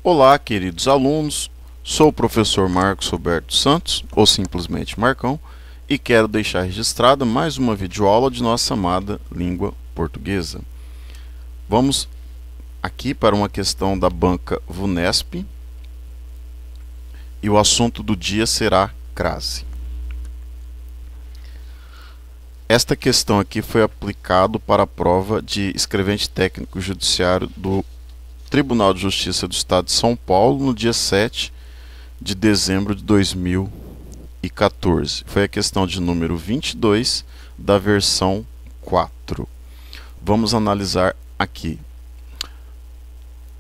Olá, queridos alunos, sou o professor Marcos Roberto Santos, ou simplesmente Marcão, e quero deixar registrada mais uma videoaula de nossa amada língua portuguesa. Vamos aqui para uma questão da banca VUNESP, e o assunto do dia será crase. Esta questão aqui foi aplicado para a prova de escrevente técnico judiciário do Tribunal de Justiça do Estado de São Paulo no dia 7 de dezembro de 2014. Foi a questão de número 22 da versão 4. Vamos analisar aqui.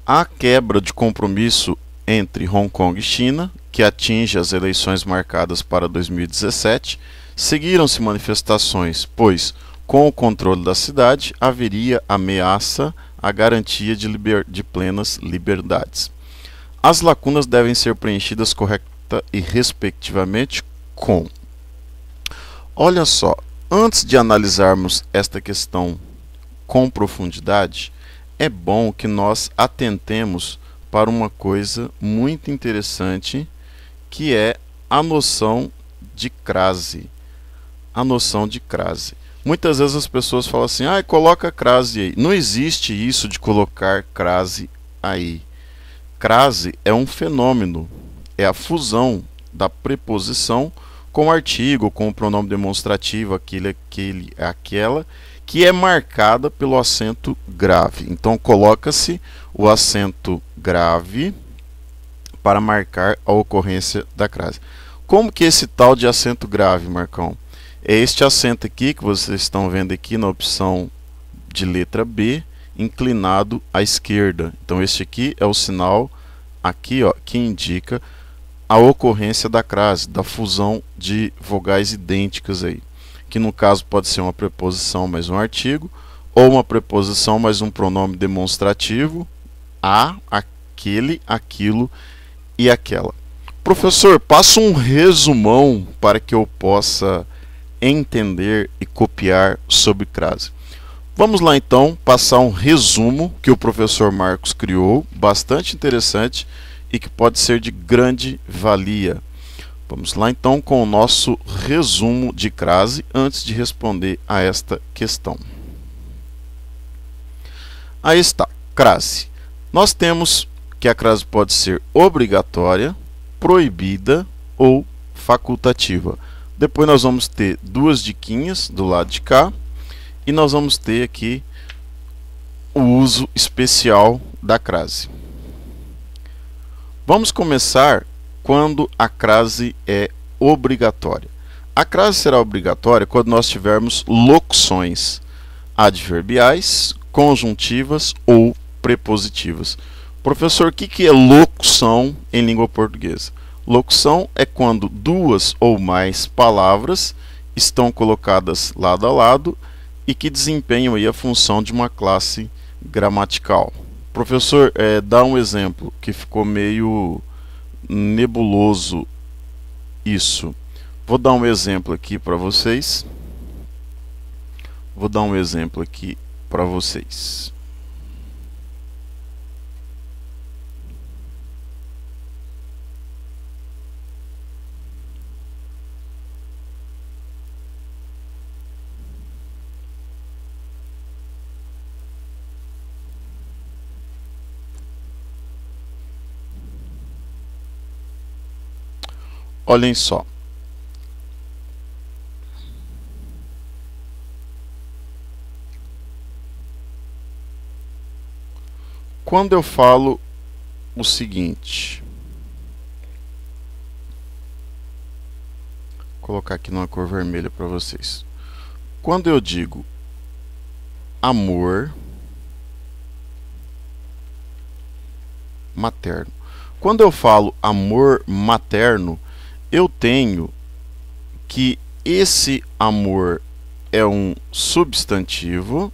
A quebra de compromisso entre Hong Kong e China, que atinge as eleições marcadas para 2017, seguiram-se manifestações, pois, com o controle da cidade, haveria ameaça à garantia de plenas liberdades. As lacunas devem ser preenchidas correta e respectivamente com. Olha só, antes de analisarmos esta questão com profundidade, é bom que nós atentemos para uma coisa muito interessante, que é a noção de crase. A noção de crase. Muitas vezes as pessoas falam assim, coloca crase aí. Não existe isso de colocar crase aí. Crase é um fenômeno, é a fusão da preposição com o artigo, com o pronome demonstrativo, aquele, aquela, que é marcada pelo acento grave. Então coloca-se o acento grave para marcar a ocorrência da crase. Como que é esse tal de acento grave, Marcão? É este acento aqui que vocês estão vendo aqui na opção de letra B, inclinado à esquerda. Então este aqui é o sinal aqui, ó, que indica a ocorrência da crase, da fusão de vogais idênticas aí, que no caso pode ser uma preposição mais um artigo, ou uma preposição mais um pronome demonstrativo, a, aquele, aquilo e aquela. Professor, passa um resumão para que eu possa entender e copiar sobre crase. Vamos lá então passar um resumo que o professor Marcos criou, bastante interessante e que pode ser de grande valia. Vamos lá então com o nosso resumo de crase antes de responder a esta questão. Aí está, crase. Nós temos que a crase pode ser obrigatória, proibida ou facultativa. Depois nós vamos ter duas diquinhas do lado de cá e nós vamos ter aqui o uso especial da crase. Vamos começar quando a crase é obrigatória. A crase será obrigatória quando nós tivermos locuções adverbiais, conjuntivas ou prepositivas. Professor, o que é locução em língua portuguesa? Locução é quando duas ou mais palavras estão colocadas lado a lado e que desempenham aí a função de uma classe gramatical. Professor, dá um exemplo, que ficou meio nebuloso isso. Vou dar um exemplo aqui para vocês. Olhem só. Quando eu falo o seguinte, vou colocar aqui numa cor vermelha para vocês. Quando eu digo amor materno. Quando eu falo amor materno, eu tenho que esse amor é um substantivo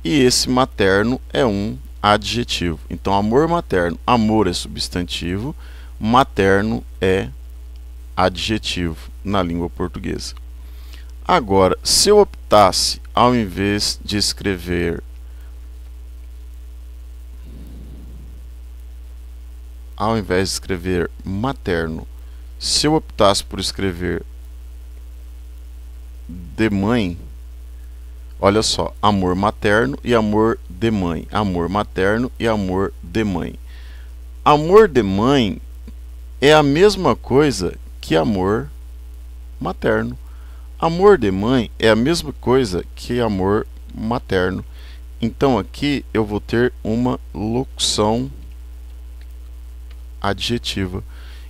e esse materno é um adjetivo. Então, amor materno, amor é substantivo, materno é adjetivo na língua portuguesa. Agora, se eu optasse, ao invés de escrever ao invés de escrever materno, se eu optasse por escrever de mãe, olha só, amor materno e amor de mãe, amor materno e amor de mãe. Amor de mãe é a mesma coisa que amor materno. Amor de mãe é a mesma coisa que amor materno. Então aqui eu vou ter uma locução adjetiva.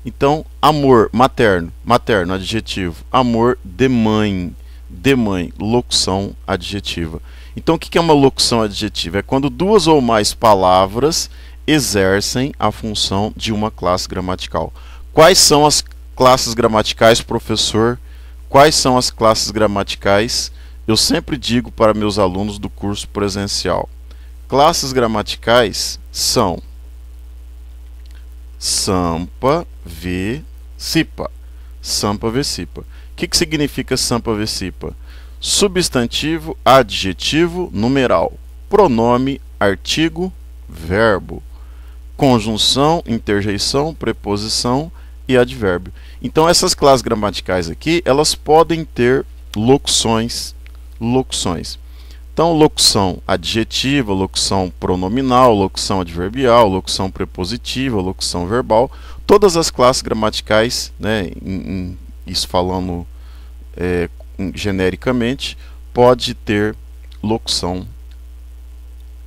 Então, amor materno, materno adjetivo, amor de mãe, locução adjetiva. Então, o que é uma locução adjetiva? É quando duas ou mais palavras exercem a função de uma classe gramatical. Quais são as classes gramaticais, professor? Quais são as classes gramaticais? Eu sempre digo para meus alunos do curso presencial. Classes gramaticais são sampa, ve, sipa. Sampa, ve, sipa. O que significa sampa, ve, sipa? Substantivo, adjetivo, numeral. Pronome, artigo, verbo. Conjunção, interjeição, preposição e advérbio. Então essas classes gramaticais aqui, elas podem ter locuções. Então, locução adjetiva, locução pronominal, locução adverbial, locução prepositiva, locução verbal, todas as classes gramaticais, né, isso falando genericamente, pode ter locução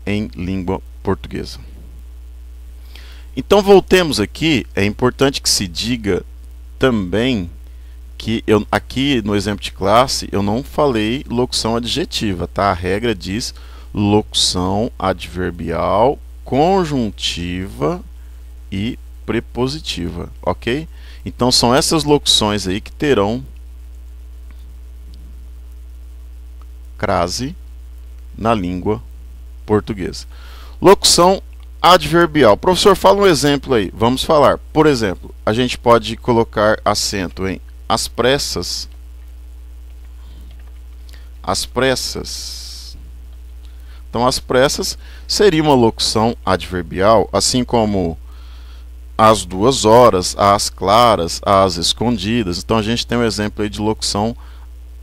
em língua portuguesa. Então, voltemos aqui, é importante que se diga também que aqui no exemplo de classe eu não falei locução adjetiva, tá? A regra diz locução adverbial, conjuntiva e prepositiva, ok? Então são essas locuções aí que terão crase na língua portuguesa. Locução adverbial. Professor, fala um exemplo aí. Vamos falar. Por exemplo, a gente pode colocar acento em as pressas. As pressas. Então, as pressas seria uma locução adverbial, assim como às 2 horas, às claras, às escondidas. Então, a gente tem um exemplo aí de locução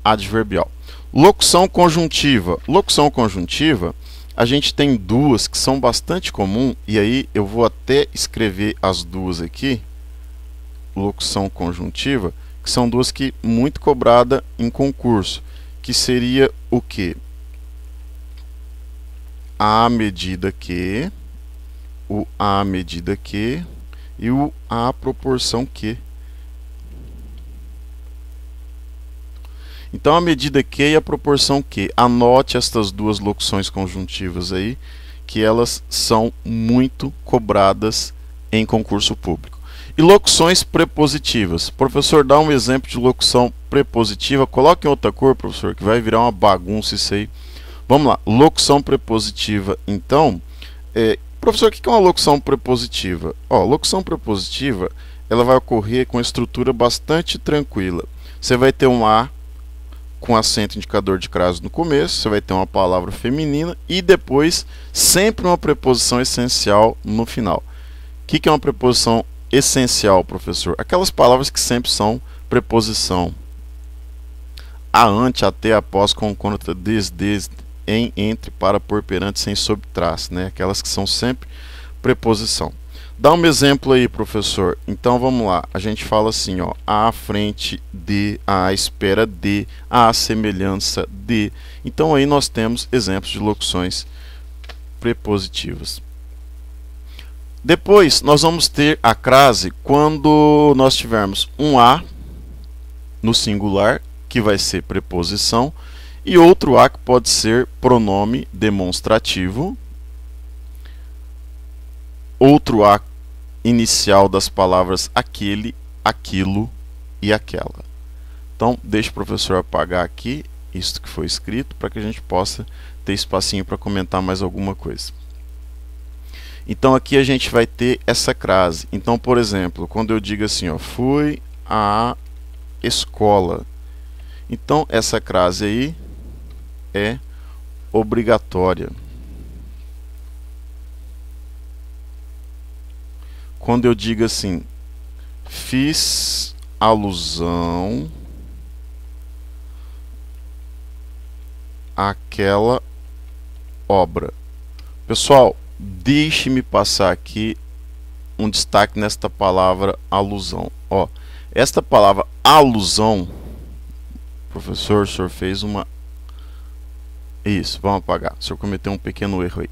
adverbial. Locução conjuntiva. Locução conjuntiva, a gente tem duas que são bastante comuns, e aí eu vou até escrever as duas aqui. Locução conjuntiva, que são duas que muito cobrada em concurso, que seria o que? À medida que, o à medida que e o à proporção que. Então, à medida que e a proporção que. Anote estas duas locuções conjuntivas aí, que elas são muito cobradas em concurso público. E locuções prepositivas. Professor, dá um exemplo de locução prepositiva. Coloque em outra cor, professor, que vai virar uma bagunça isso aí. Vamos lá. Locução prepositiva. Então, professor, o que é uma locução prepositiva? Locução prepositiva, ela vai ocorrer com estrutura bastante tranquila. Você vai ter um A com acento indicador de crase no começo, você vai ter uma palavra feminina e depois sempre uma preposição essencial no final. O que é uma preposição essencial, professor? Aquelas palavras que sempre são preposição. A, ante, até, após, com, contra, desde, em, entre, para, por, perante, sem, sob, tras, né? Aquelas que são sempre preposição. Dá um exemplo aí, professor. Então vamos lá. A gente fala assim, à frente de, à espera de, à semelhança de. Então aí nós temos exemplos de locuções prepositivas. Depois nós vamos ter a crase quando nós tivermos um A no singular, que vai ser preposição, e outro A que pode ser pronome demonstrativo, outro A inicial das palavras aquele, aquilo e aquela. Então, deixa o professor apagar aqui isso que foi escrito para que a gente possa ter espacinho para comentar mais alguma coisa. Então, aqui a gente vai ter essa crase. Então, por exemplo, quando eu digo assim, fui à escola. Então, essa crase aí é obrigatória. quando eu digo assim, fiz alusão àquela obra. Pessoal, deixe-me passar aqui um destaque nesta palavra alusão. Ó, esta palavra alusão, professor, o senhor fez uma... Isso, vamos apagar. O senhor cometeu um pequeno erro aí.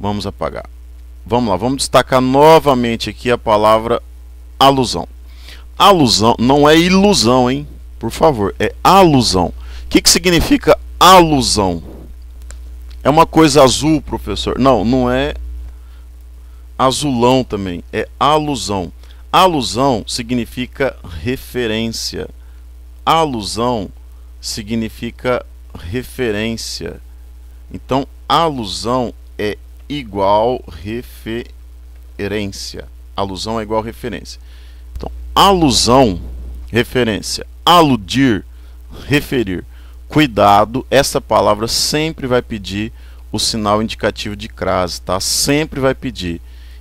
Vamos apagar. Vamos lá, vamos destacar novamente aqui a palavra alusão. Alusão não é ilusão, hein? Por favor, é alusão. O que significa alusão? É uma coisa azul, professor? Não, não é azulão também, é alusão. Alusão significa referência. Alusão significa referência. Então, alusão é igual referência. Alusão é igual referência. Então, alusão, referência. Aludir, referir. Cuidado, essa palavra sempre vai pedir o sinal indicativo de crase, tá? Sempre vai pedir.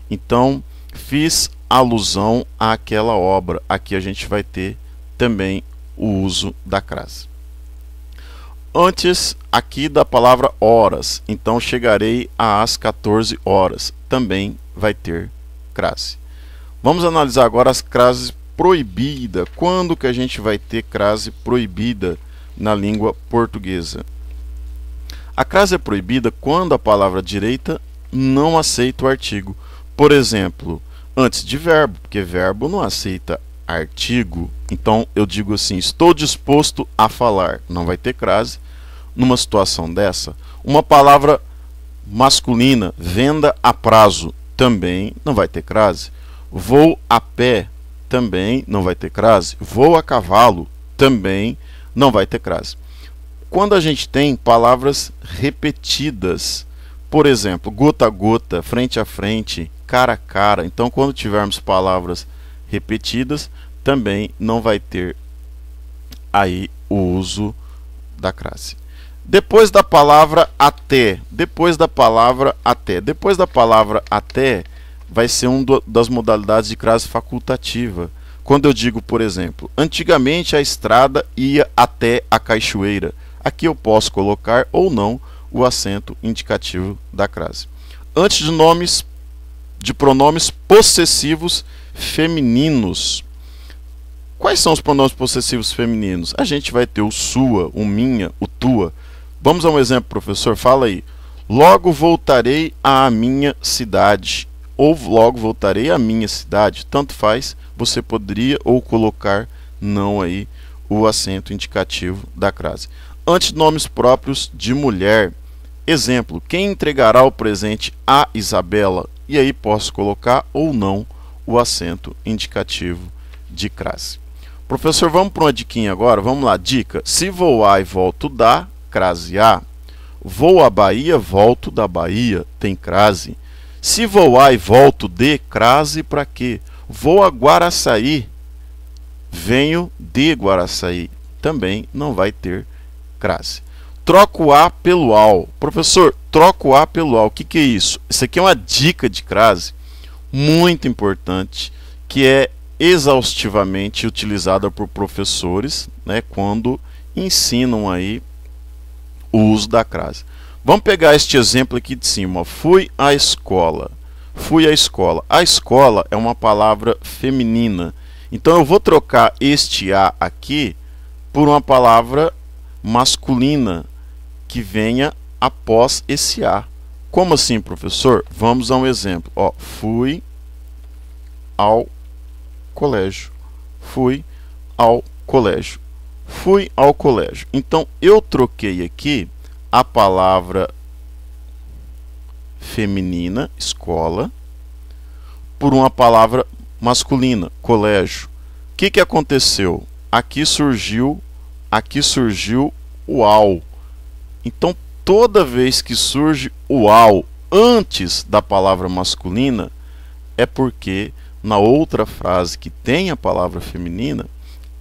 Então, fiz alusão àquela obra. Aqui a gente vai ter também o uso da crase. Antes aqui da palavra horas, então chegarei às 14 horas. Também vai ter crase. Vamos analisar agora as crases proibidas. Quando que a gente vai ter crase proibida na língua portuguesa? A crase é proibida quando a palavra direita não aceita o artigo. Por exemplo, antes de verbo, porque verbo não aceita artigo. Então eu digo assim, estou disposto a falar. Não vai ter crase numa situação dessa. Uma palavra masculina, venda a prazo, também não vai ter crase. Vou a pé, também não vai ter crase. Vou a cavalo, também não vai ter crase. Quando a gente tem palavras repetidas, por exemplo, gota a gota, frente a frente, cara a cara, então quando tivermos palavras repetidas, também não vai ter aí o uso da crase. Depois da palavra até, depois da palavra até vai ser uma das modalidades de crase facultativa. Quando eu digo, por exemplo, antigamente a estrada ia até a cachoeira. Aqui eu posso colocar ou não o acento indicativo da crase. Antes de pronomes possessivos femininos. Quais são os pronomes possessivos femininos? A gente vai ter o sua, o minha, o tua. Vamos a um exemplo, professor? Fala aí. Logo voltarei à minha cidade. Ou logo voltarei à minha cidade. Tanto faz, você poderia ou colocar não aí o acento indicativo da crase. Antes de nomes próprios de mulher. Exemplo, quem entregará o presente a Isabela? E aí posso colocar ou não o acento indicativo de crase. Professor, vamos para uma diquinha agora? Vamos lá, dica. Se voar e volto da, crase A. Vou à Bahia, volto da Bahia, tem crase. Se voar e volto de, crase para quê? Vou a Guaraçaí, venho de Guaraçaí, também não vai ter crase. Troco A pelo AL. Professor, troco A pelo AL. O que é isso? Isso aqui é uma dica de crase muito importante, que é exaustivamente utilizada por professores, né, quando ensinam aí o uso da crase. Vamos pegar este exemplo aqui de cima. Fui à escola. Fui à escola. A escola é uma palavra feminina. Então eu vou trocar este A aqui por uma palavra masculina que venha após esse A. Como assim, professor? Vamos a um exemplo. Ó, fui ao colégio. Fui ao colégio. Fui ao colégio. Então eu troquei aqui a palavra feminina, escola, por uma palavra masculina, colégio. O que aconteceu? Aqui surgiu o AL. Então, toda vez que surge o AL antes da palavra masculina, é porque na outra frase que tem a palavra feminina,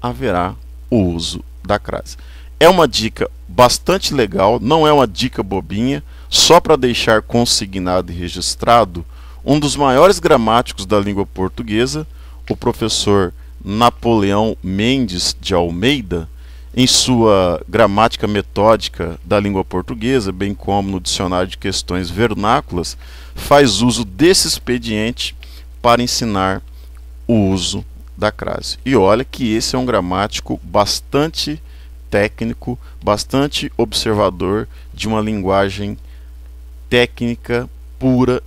haverá o uso da crase. É uma dica bastante legal, não é uma dica bobinha, só para deixar consignado e registrado Um dos maiores gramáticos da língua portuguesa, o professor Napoleão Mendes de Almeida, em sua Gramática Metódica da Língua Portuguesa, bem como no Dicionário de Questões Vernáculas, faz uso desse expediente para ensinar o uso da crase. E olha que esse é um gramático bastante técnico, bastante observador de uma linguagem técnica pura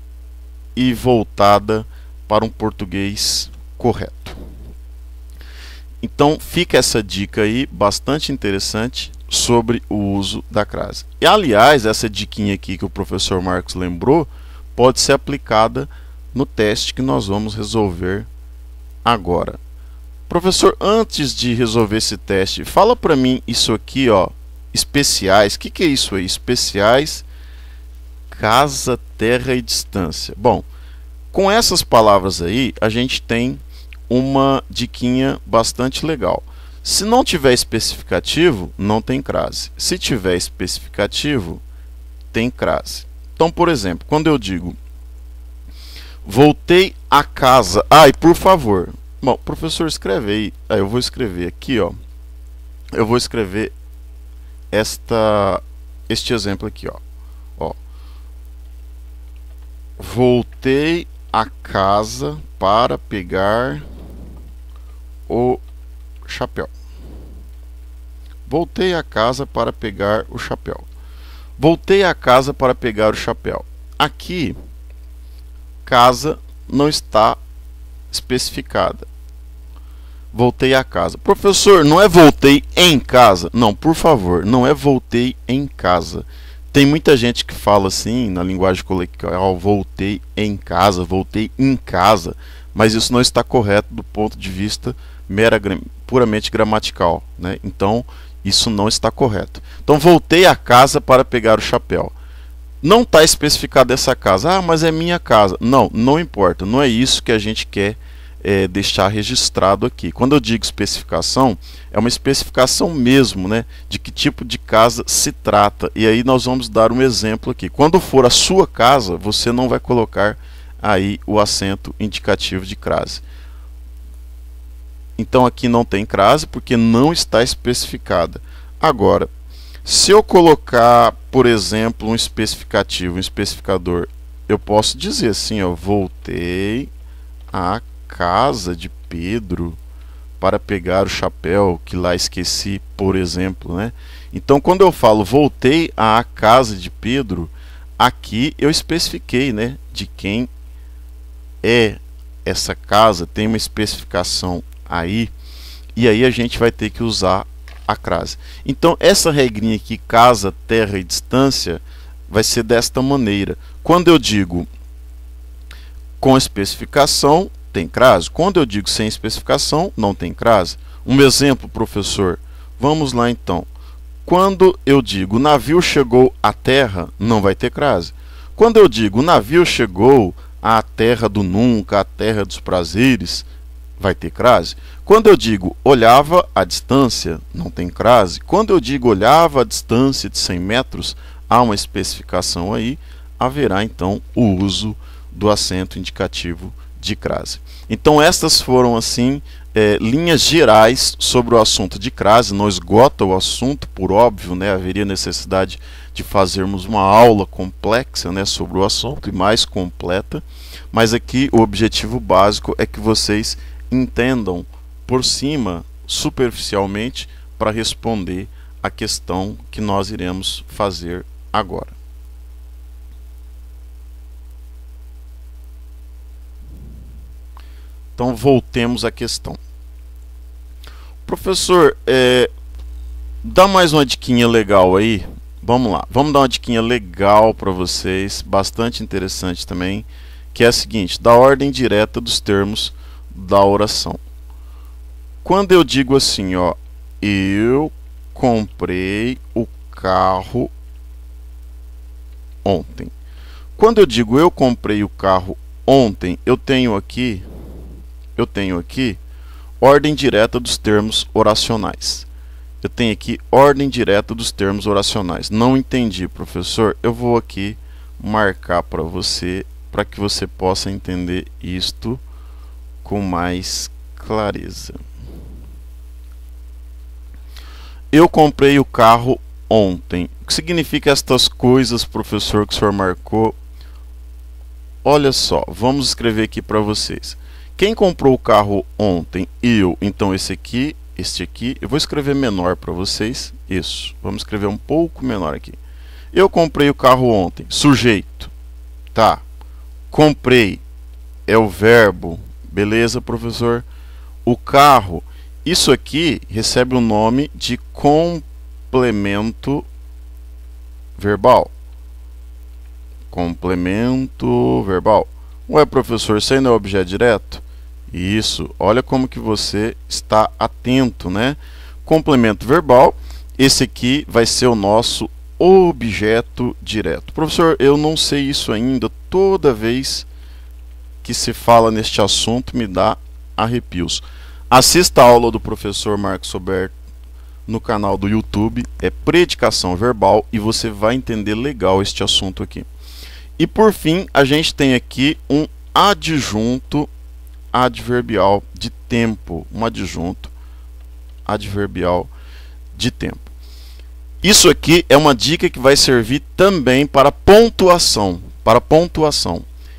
e voltada para um português correto. Então fica essa dica aí bastante interessante sobre o uso da crase. E aliás, essa diquinha aqui que o professor Marcos lembrou pode ser aplicada no teste que nós vamos resolver agora. Professor, antes de resolver esse teste, fala para mim isso aqui, ó, especiais. O que é isso aí? Especiais, casa, terra e distância. Bom, com essas palavras aí, a gente tem uma diquinha bastante legal. Se não tiver especificativo, não tem crase. Se tiver especificativo, tem crase. Então, por exemplo, quando eu digo voltei a casa. E por favor, bom, professor, escreve aí. Eu vou escrever aqui, ó. Eu vou escrever este exemplo aqui, ó. Voltei a casa para pegar o chapéu. Voltei a casa para pegar o chapéu. Voltei a casa para pegar o chapéu. Aqui, casa não está especificada. Voltei a casa. Professor, não é voltei em casa? Não, por favor, não é voltei em casa. Tem muita gente que fala assim, na linguagem coloquial, voltei em casa, voltei em casa, mas isso não está correto do ponto de vista puramente gramatical, né? Então, isso não está correto. Então, voltei a casa para pegar o chapéu. Não está especificada essa casa. Mas é minha casa. Não, não importa. Não é isso que a gente quer deixar registrado aqui. Quando eu digo especificação, é uma especificação mesmo, né, de que tipo de casa se trata. E aí nós vamos dar um exemplo aqui. Quando for a sua casa, você não vai colocar aí o acento indicativo de crase. Então aqui não tem crase porque não está especificada. Agora, se eu colocar, por exemplo, um especificativo, um especificador, eu posso dizer assim, ó, voltei a casa de Pedro para pegar o chapéu que lá esqueci, por exemplo, né? Então, quando eu falo voltei à casa de Pedro, aqui eu especifiquei, né, de quem é essa casa, tem uma especificação aí, e aí a gente vai ter que usar a crase. Então, essa regrinha aqui, casa, terra e distância, vai ser desta maneira. Quando eu digo com especificação, tem crase. Quando eu digo sem especificação, não tem crase. Um exemplo, professor. Vamos lá então. Quando eu digo o navio chegou à terra, não vai ter crase. Quando eu digo o navio chegou à terra do nunca, à terra dos prazeres, vai ter crase. Quando eu digo olhava à distância, não tem crase. Quando eu digo olhava à distância de 100 metros, há uma especificação aí, haverá então o uso do acento indicativo de crase. Então estas foram assim linhas gerais sobre o assunto de crase. Não esgota o assunto, por óbvio, né? Haveria necessidade de fazermos uma aula complexa, né, sobre o assunto e mais completa, mas aqui o objetivo básico é que vocês entendam por cima, superficialmente, para responder a questão que nós iremos fazer agora. Então voltemos à questão. Professor, dá mais uma diquinha legal aí. Vamos lá, vamos dar uma diquinha legal para vocês, bastante interessante também, que é a seguinte, da ordem direta dos termos da oração. Quando eu digo assim, ó, eu comprei o carro ontem. Quando eu digo eu comprei o carro ontem, eu tenho aqui ordem direta dos termos oracionais. Eu tenho aqui ordem direta dos termos oracionais. Não entendi, professor? Eu vou aqui marcar para você para que você possa entender isto com mais clareza. Eu comprei o carro ontem. O que significa estas coisas, professor, que o senhor marcou? Olha só, vamos escrever aqui para vocês. Quem comprou o carro ontem? Eu. Então esse aqui, este aqui, eu vou escrever menor para vocês. Isso. Vamos escrever um pouco menor aqui. Eu comprei o carro ontem. Sujeito. Tá. Comprei é o verbo. Beleza, professor? O carro, isso aqui recebe o nome de complemento verbal. Complemento verbal. Ué, professor, isso aí não é objeto direto? Isso, olha como que você está atento, né? Complemento verbal, esse aqui vai ser o nosso objeto direto. Professor, eu não sei isso ainda. Toda vez que se fala neste assunto me dá arrepios. Assista a aula do professor Marcos Soberto no canal do YouTube, é predicação verbal, e você vai entender legal este assunto aqui. E por fim, a gente tem aqui um adjunto adverbial de tempo, um adjunto adverbial de tempo. Isso aqui é uma dica que vai servir também para pontuação,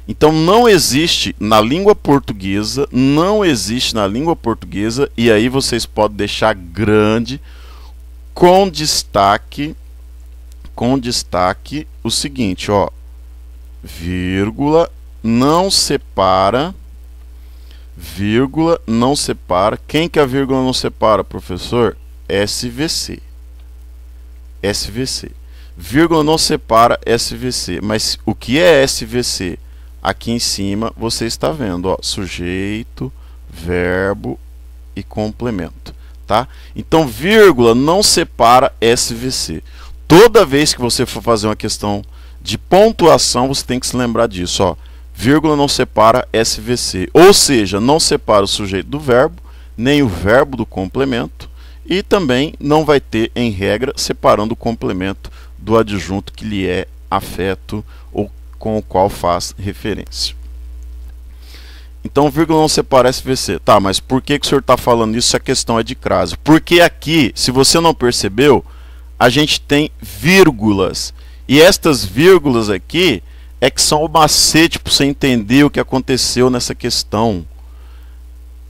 Então não existe na língua portuguesa, e aí vocês podem deixar grande com destaque o seguinte, ó, vírgula não separa, quem que a vírgula não separa, professor? SVC. Vírgula não separa SVC, mas o que é SVC? Aqui em cima você está vendo, ó, sujeito, verbo e complemento, tá? Então, vírgula não separa SVC. Toda vez que você for fazer uma questão de pontuação, você tem que se lembrar disso, ó. Vírgula não separa SVC, ou seja, não separa o sujeito do verbo, nem o verbo do complemento, e também não vai ter, em regra, separando o complemento do adjunto que lhe é afeto ou com o qual faz referência. Então, vírgula não separa SVC. Tá, mas por que o senhor está falando isso se a questão é de crase? Porque aqui, se você não percebeu, a gente tem vírgulas. E estas vírgulas aqui é que são o macete para você entender o que aconteceu nessa questão.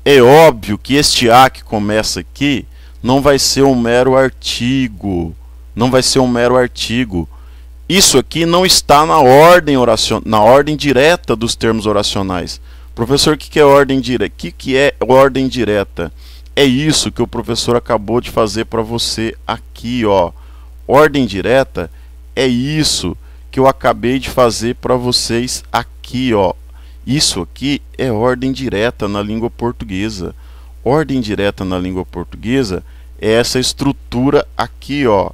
É óbvio que este A que começa aqui não vai ser um mero artigo. Isso aqui não está na ordem direta dos termos oracionais. Professor, o que é ordem direta? O que é ordem direta? É isso que o professor acabou de fazer para você aqui, ó. Ordem direta é isso que eu acabei de fazer para vocês aqui, ó. Isso aqui é ordem direta na língua portuguesa. Ordem direta na língua portuguesa é essa estrutura aqui, ó.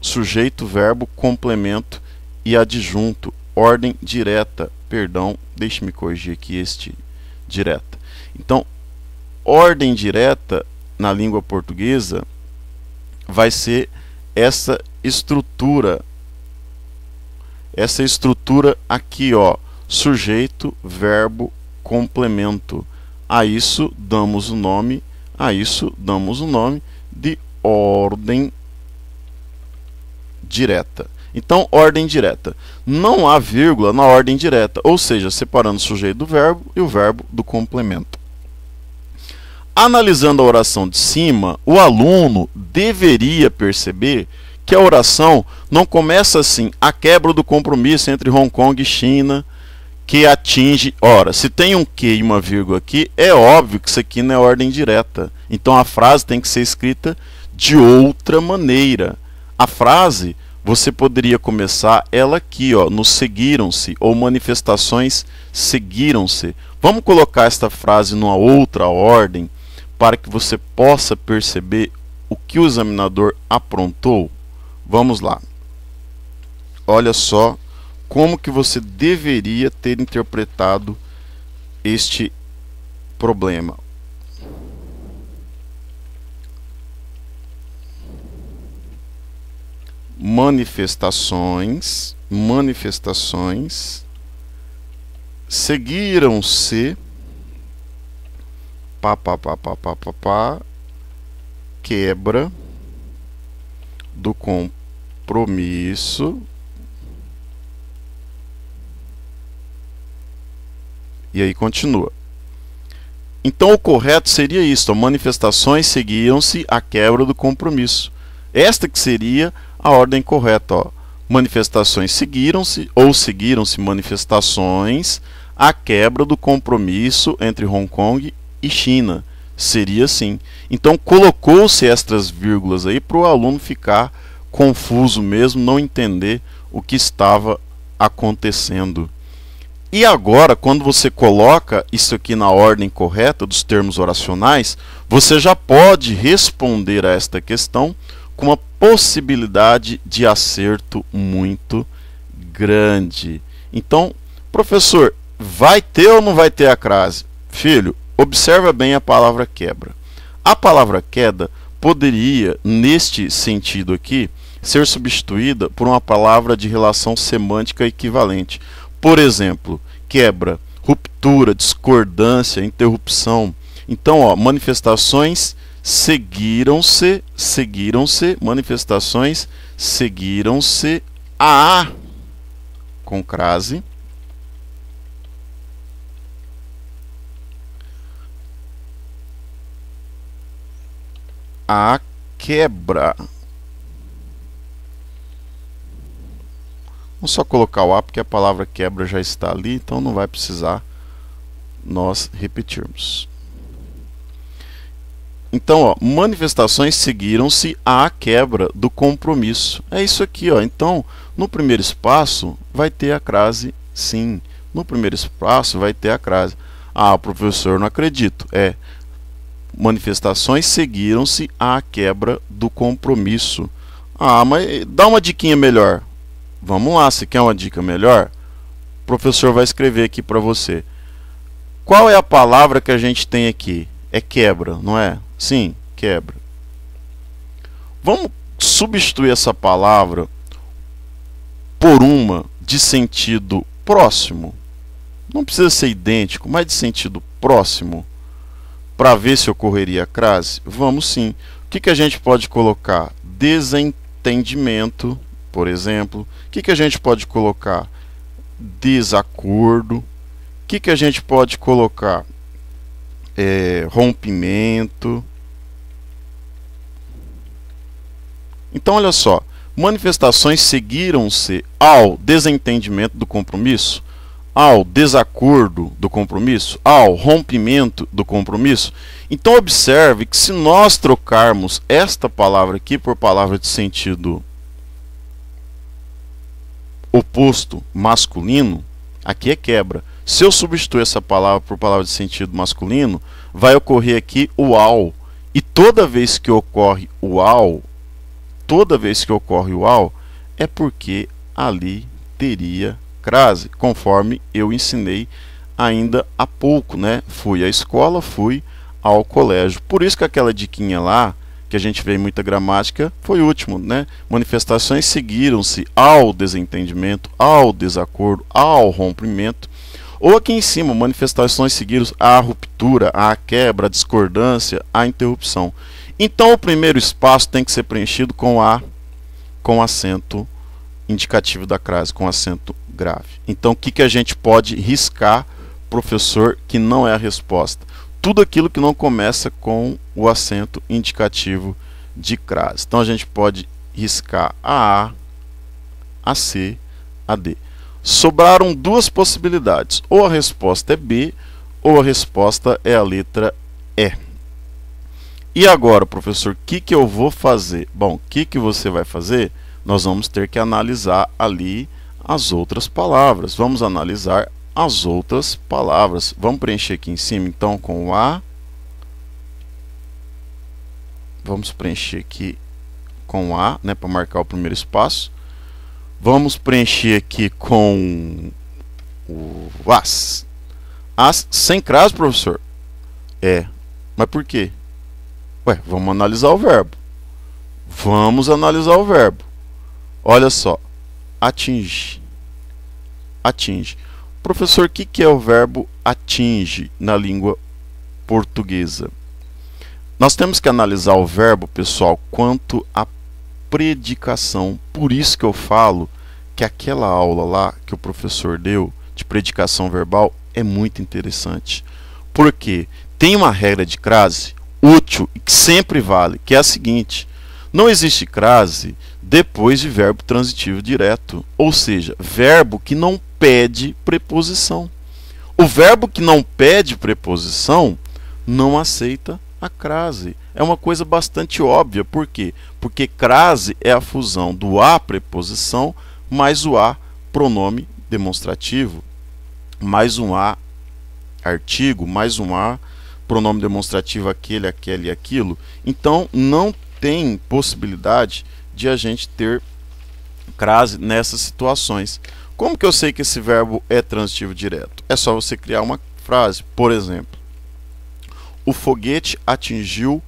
Sujeito, verbo, complemento e adjunto. Ordem direta. Perdão, deixe-me corrigir aqui este direta. Então, ordem direta na língua portuguesa vai ser essa estrutura. Essa estrutura aqui, ó. Sujeito, verbo, complemento. A isso damos o nome de ordem direta. Então, ordem direta. Não há vírgula na ordem direta, ou seja, separando o sujeito do verbo e o verbo do complemento. Analisando a oração de cima, o aluno deveria perceber que a oração não começa assim: a quebra do compromisso entre Hong Kong e China, que atinge... Ora, se tem um que e uma vírgula aqui, é óbvio que isso aqui não é ordem direta. Então a frase tem que ser escrita de outra maneira. A frase, você poderia começar ela aqui, ó, no seguiram-se, ou manifestações seguiram-se. Vamos colocar esta frase numa outra ordem, para que você possa perceber o que o examinador aprontou. Vamos lá. Olha só como que você deveria ter interpretado este problema. manifestações seguiram-se quebra do compromisso e aí continua. Então o correto seria isso, manifestações seguiram-se a quebra do compromisso. Esta que seria a ordem correta, ó. Manifestações seguiram-se ou seguiram-se manifestações a quebra do compromisso entre Hong Kong e China. Seria assim. Então colocou-se estas vírgulas aí para o aluno ficar confuso mesmo, não entender o que estava acontecendo. E agora, quando você coloca isso aqui na ordem correta dos termos oracionais, você já pode responder a esta questão com uma possibilidade de acerto muito grande. Então, professor, vai ter ou não vai ter a crase? Filho, observa bem a palavra quebra. A palavra queda poderia, neste sentido aqui, ser substituída por uma palavra de relação semântica equivalente. Por exemplo, quebra, ruptura, discordância, interrupção. Então, ó, manifestações seguiram-se, manifestações seguiram-se a com crase a quebra. Vamos só colocar o A porque a palavra quebra já está ali, então não vai precisar nós repetirmos. Então, ó, manifestações seguiram-se à quebra do compromisso. É isso aqui, ó. Então, no primeiro espaço vai ter a crase sim. No primeiro espaço vai ter a crase. Ah, professor, não acredito. Manifestações seguiram-se à quebra do compromisso. Ah, mas dá uma diquinha melhor. Vamos lá, você quer uma dica melhor? O professor vai escrever aqui para você. Qual é a palavra que a gente tem aqui? É quebra, não é? Sim, quebra. Vamos substituir essa palavra por uma de sentido próximo. Não precisa ser idêntico, mas de sentido próximo. Para ver se ocorreria a crase? Vamos sim. O que a gente pode colocar? Desentendimento, por exemplo. O que a gente pode colocar? Desacordo. O que a gente pode colocar? Rompimento. Então, olha só. Manifestações seguiram-se ao desentendimento do compromisso, ao desacordo do compromisso, ao rompimento do compromisso. Então, observe que se nós trocarmos esta palavra aqui por palavra de sentido oposto masculino, aqui é quebra. Se eu substituir essa palavra por palavra de sentido masculino, vai ocorrer aqui o ao. E toda vez que ocorre o ao, é porque ali teria crase, conforme eu ensinei ainda há pouco, né? Fui à escola, fui ao colégio. Por isso que aquela diquinha lá, que a gente vê em muita gramática, foi último, né? Manifestações seguiram-se ao desentendimento, ao desacordo, ao rompimento. Ou aqui em cima, manifestações seguiram-se à ruptura, à quebra, à discordância, à interrupção. Então o primeiro espaço tem que ser preenchido com acento indicativo da crase, com acento grave. Então o que a gente pode riscar, professor, que não é a resposta? Tudo aquilo que não começa com o acento indicativo de crase. Então a gente pode riscar a A, a C, a D. Sobraram duas possibilidades. Ou a resposta é B, ou a resposta é a letra E. E agora, professor, o que eu vou fazer? Bom, o que você vai fazer? Nós vamos ter que analisar ali as outras palavras. Vamos analisar as outras palavras. Vamos preencher aqui em cima, então, com o A. Vamos preencher aqui com A, né, para marcar o primeiro espaço. Vamos preencher aqui com o as. As sem crase, professor? Mas por quê? Vamos analisar o verbo. Vamos analisar o verbo. Olha só, atinge. Atinge. Professor, o que é o verbo atinge na língua portuguesa? Nós temos que analisar o verbo, pessoal, quanto à predicação. Por isso que eu falo que aquela aula lá que o professor deu de predicação verbal é muito interessante. Porque tem uma regra de crase útil e que sempre vale, que é a seguinte: não existe crase depois de verbo transitivo direto, ou seja, verbo que não pede preposição. O verbo que não pede preposição não aceita a crase. É uma coisa bastante óbvia. Por quê? Porque crase é a fusão do a preposição mais o a pronome demonstrativo, mais um a artigo, mais um a pronome demonstrativo aquele, aquele e aquilo. Então não tem possibilidade de a gente ter crase nessas situações. Como que eu sei que esse verbo é transitivo direto? É só você criar uma frase. Por exemplo, o foguete atingiu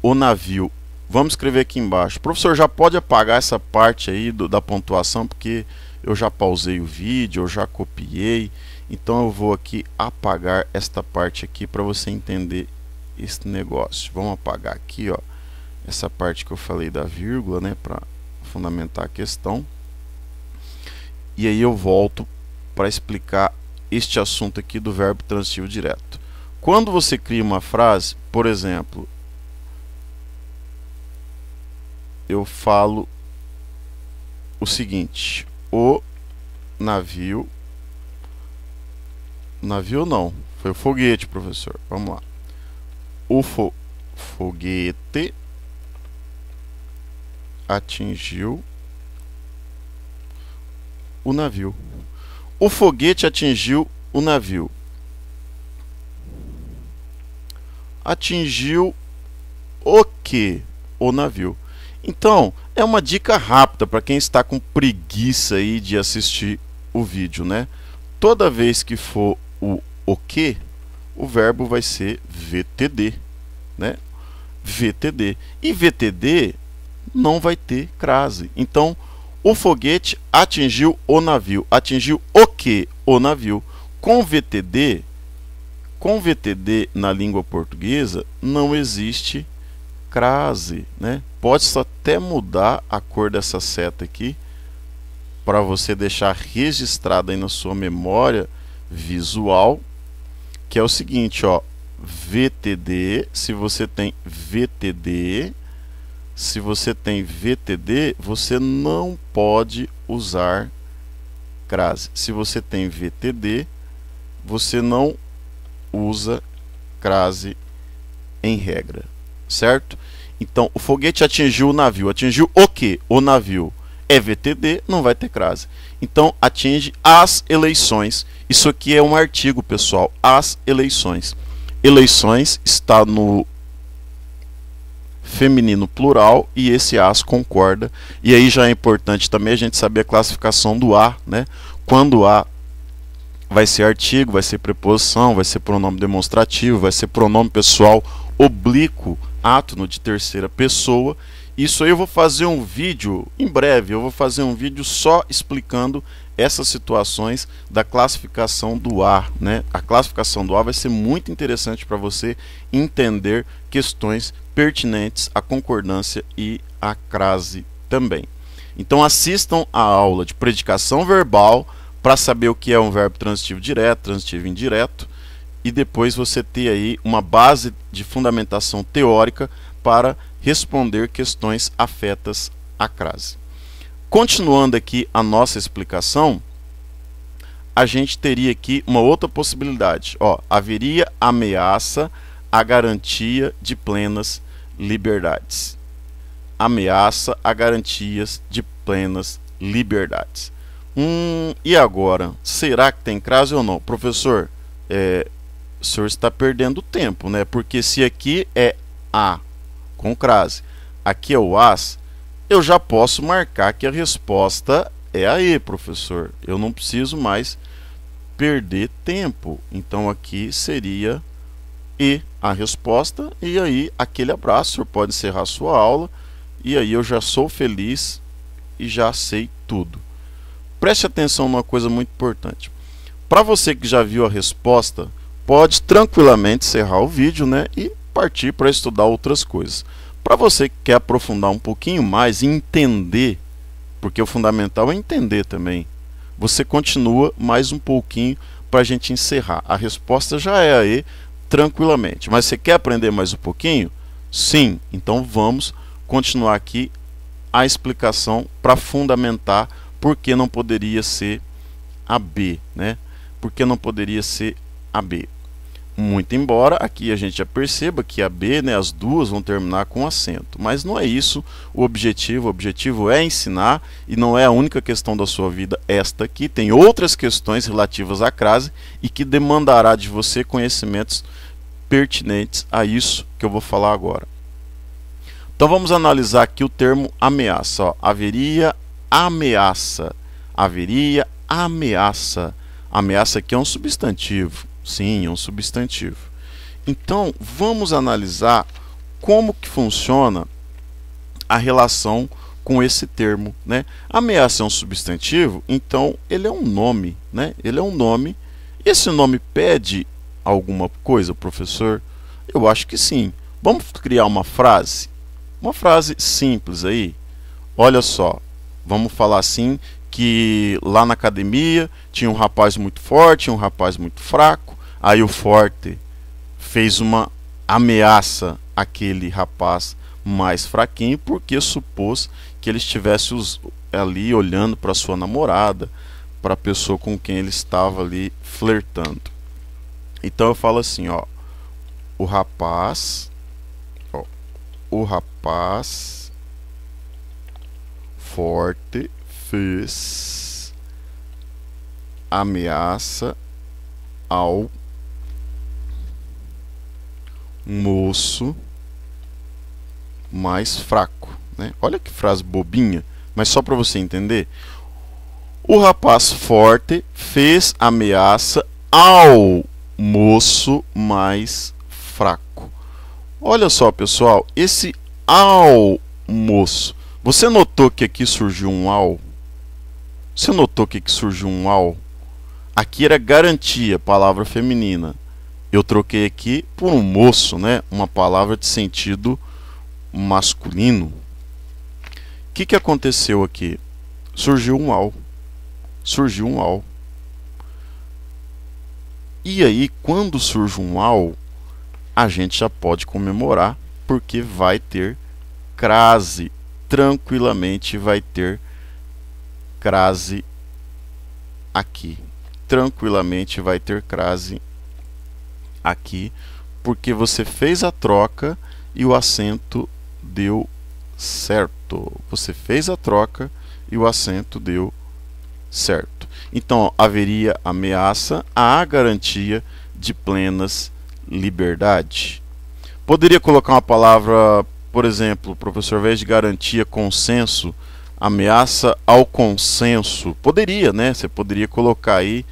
o navio. Vamos escrever aqui embaixo. Professor, já pode apagar essa parte aí da pontuação, porque eu já pausei o vídeo, eu já copiei. Então eu vou aqui apagar esta parte aqui para você entender esse negócio. Vamos apagar aqui, ó, essa parte que eu falei da vírgula, né, para fundamentar a questão. E aí eu volto para explicar este assunto aqui do verbo transitivo direto. Quando você cria uma frase, por exemplo, eu falo o seguinte: o navio. Navio não, foi o foguete, professor. Vamos lá. O foguete atingiu o navio. O foguete atingiu o navio. Atingiu o que? O navio. Então, é uma dica rápida para quem está com preguiça aí de assistir o vídeo, né? Toda vez que for o que, o verbo vai ser VTD, né? VTD. E VTD não vai ter crase. Então, o foguete atingiu o navio. Atingiu o que? O navio. Com VTD na língua portuguesa não existe crase, né? Pode só até mudar a cor dessa seta aqui para você deixar registrado aí na sua memória visual, que é o seguinte, ó, VTD, se você tem VTD, você não pode usar crase. Se você tem VTD, você não usa crase em regra, certo? Então, o foguete atingiu o navio. Atingiu o que? O navio. É VTD, não vai ter crase. Então, atinge as eleições. Isso aqui é um artigo, pessoal. As eleições. Eleições está no feminino plural e esse as concorda. E aí já é importante também a gente saber a classificação do a, né? Quando a vai ser artigo, vai ser preposição, vai ser pronome demonstrativo, vai ser pronome pessoal oblíquo, átono de terceira pessoa. Isso aí eu vou fazer um vídeo, em breve, eu vou fazer um vídeo só explicando essas situações da classificação do A, né? A classificação do A vai ser muito interessante para você entender questões pertinentes à concordância e à crase também. Então assistam a aula de predicação verbal para saber o que é um verbo transitivo direto, transitivo indireto, e depois você ter aí uma base de fundamentação teórica para responder questões afetas à crase. Continuando aqui a nossa explicação, a gente teria aqui uma outra possibilidade. Ó, haveria ameaça à garantia de plenas liberdades. Ameaça a garantias de plenas liberdades. E agora? Será que tem crase ou não? Professor, o senhor está perdendo tempo, né? Porque se aqui é a com crase, aqui é o as, eu já posso marcar que a resposta é a E, professor. Eu não preciso mais perder tempo. Então aqui seria E a resposta, e aí aquele abraço, o senhor pode encerrar a sua aula, e aí eu já sou feliz e já sei tudo. Preste atenção numa coisa muito importante. Para você que já viu a resposta, pode tranquilamente encerrar o vídeo, né, e partir para estudar outras coisas. Para você que quer aprofundar um pouquinho mais e entender, porque o fundamental é entender também, você continua mais um pouquinho para a gente encerrar. A resposta já é aí, tranquilamente. Mas você quer aprender mais um pouquinho? Sim, então vamos continuar aqui a explicação para fundamentar por que não poderia ser a B, né? Por que não poderia ser a B? Muito embora aqui a gente já perceba que a B, né, as duas vão terminar com acento, mas não é isso o objetivo é ensinar, e não é a única questão da sua vida esta aqui, tem outras questões relativas à crase e que demandará de você conhecimentos pertinentes a isso que eu vou falar agora. Então vamos analisar aqui o termo ameaça, ó. Haveria ameaça, ameaça aqui é um substantivo. Sim, é um substantivo. Então, vamos analisar como que funciona a relação com esse termo, né? Ameaça é um substantivo, então ele é um nome, né? Ele é um nome. E esse nome pede alguma coisa, professor? Eu acho que sim. Vamos criar uma frase simples aí. Olha só, vamos falar assim que lá na academia tinha um rapaz muito forte e um rapaz muito fraco. Aí o forte fez uma ameaça àquele rapaz mais fraquinho porque supôs que ele estivesse ali olhando para sua namorada, para a pessoa com quem ele estava ali flertando. Então eu falo assim, ó, o rapaz forte fez ameaça ao moço mais fraco, né? Olha que frase bobinha, mas só para você entender. O rapaz forte fez ameaça ao moço mais fraco. Olha só, pessoal, esse ao moço. Você notou que aqui surgiu um ao? Você notou que aqui surgiu um ao? Aqui era garantia, palavra feminina. Eu troquei aqui por um moço, né? Uma palavra de sentido masculino. O que aconteceu aqui? Surgiu um ao. Surgiu um ao. E aí, quando surge um ao, a gente já pode comemorar, porque vai ter crase. Tranquilamente vai ter crase aqui. Tranquilamente vai ter crase aqui, porque você fez a troca e o acento deu certo. Você fez a troca e o acento deu certo. Então, haveria ameaça à garantia de plenas liberdade. Poderia colocar uma palavra, por exemplo, professor, ao invés de garantia, consenso, ameaça ao consenso. Poderia, né? Você poderia colocar aí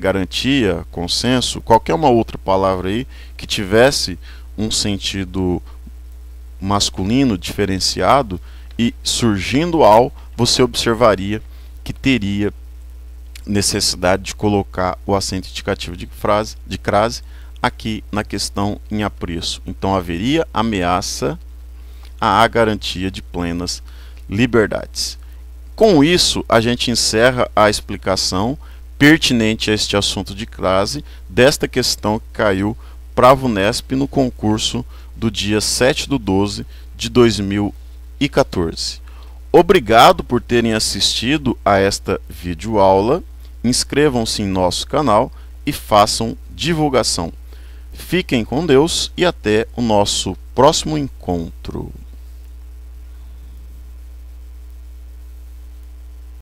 garantia, consenso, qualquer uma outra palavra aí que tivesse um sentido masculino diferenciado, e surgindo ao, você observaria que teria necessidade de colocar o acento indicativo de crase aqui na questão em apreço. Então haveria ameaça à garantia de plenas liberdades. Com isso, a gente encerra a explicação pertinente a este assunto de crase desta questão que caiu para a VUNESP no concurso do dia 7/12 de 2014. Obrigado por terem assistido a esta videoaula. Inscrevam-se em nosso canal e façam divulgação. Fiquem com Deus e até o nosso próximo encontro.